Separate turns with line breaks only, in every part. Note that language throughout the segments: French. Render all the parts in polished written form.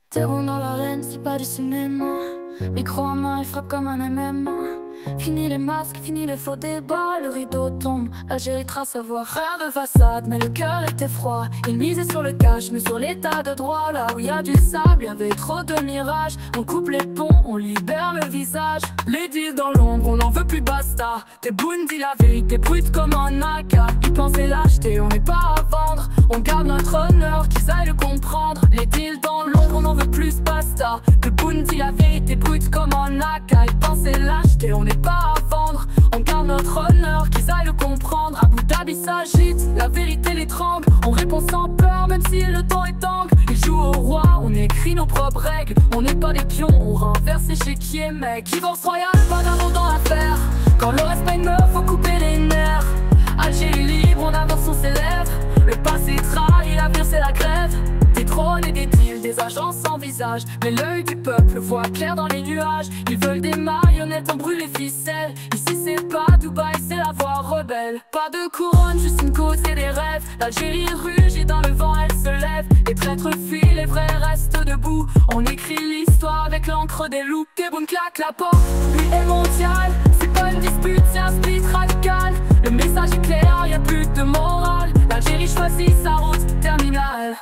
T'es rond dans l'arène, c'est pas du cinéma. Micro en main, il frappe comme un MMA. Fini les masques, fini les faux débats. Le rideau tombe, Algérie trace à voir. Rien de façade, mais le cœur était froid. Il misait sur le cash, mais sur l'état de droit. Là où y a du sable, y avait trop de mirages. On coupe les ponts, on libère le visage. Les deals dans l'ombre, on n'en veut plus, basta. T'es boune, dis la vérité, brute comme un AK. Ils pensaient l'acheter, on n'est pas à vendre. On garde notre honneur, qu'ils aillent le comprendre. Les deals dans l'ombre, on n'en veut plus, basta. T'es boune, dis la vérité, brute comme un AK. Ils pensaient l'acheter, on n'est pas à vendre. On garde notre honneur, qu'ils aillent le comprendre. Abu Dhabi s'agite, la vérité les tremble. On répond sans peur, même si le temps est angle. Ils jouent au roi, on écrit nos propres règles. On n'est pas des pions, on renverse l'échiquier, mec. Divorce royal, pas d'amour dans l'affaire. Quand le respect ne faut couper les nerfs. Algérie libre, on avance, on s'élève. Le passé trahit, l'avenir c'est la grève. Des trônes et des deals, des agents sans visage. Mais l'œil du peuple voit clair dans les nuages. Ils veulent des marionnettes, on brûle les ficelles. Ici c'est pas Dubaï, c'est la voie rebelle. Pas de couronne, juste une cause et des rêves. L'Algérie rugit dans le vent, elle se lève. Les traîtres fuient, les vrais restent debout. On écrit l'histoire avec l'encre des loups. Tebboune claque la porte, lui est mondial. C'est pas une dispute, c'est un split radical. Le message est clair, y'a plus de morale. L'Algérie choisit sa route terminale.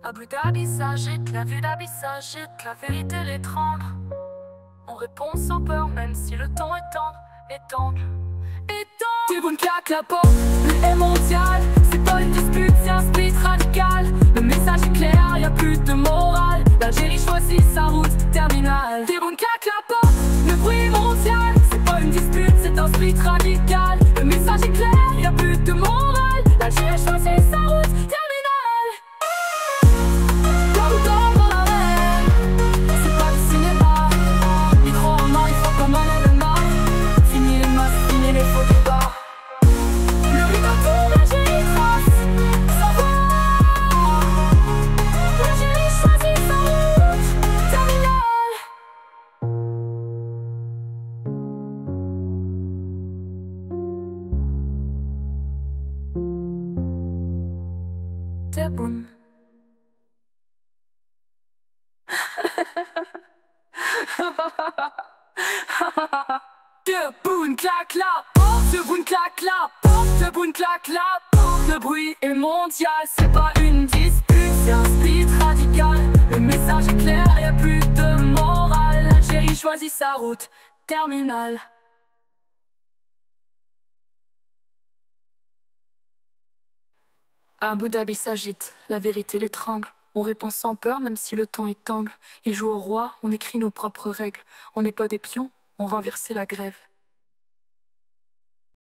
Abu Dhabi s'agite, la vue d'Abi s'agite, la vérité les tremble. On répond sans peur, même si le temps est tendre, étangle. Tebboune claque la porte, lui est mondial. C'est pas une dispute, c'est un split radical. Le message est clair, y'a plus de morale. L'Algérie choisit sa route terminale. Tebboune claque la porte, le bruit est mondial. C'est pas une dispute, c'est un split radical. Le message est clair, y'a plus de morale. L'Algérie choisit sa route terminale. Tebboune. Tebboune claque la porte, Tebboune claque la porte, Tebboune claque la porte. Le bruit est mondial, c'est pas une dispute, c'est un split radical. Le message est clair, y'a plus de morale. L'Algérie choisit sa route terminale. Abu Dhabi s'agite, la vérité l'étrangle. On répond sans peur, même si le temps est angle. Ils jouent au roi, on écrit nos propres règles. On n'est pas des pions, on renverse la grève.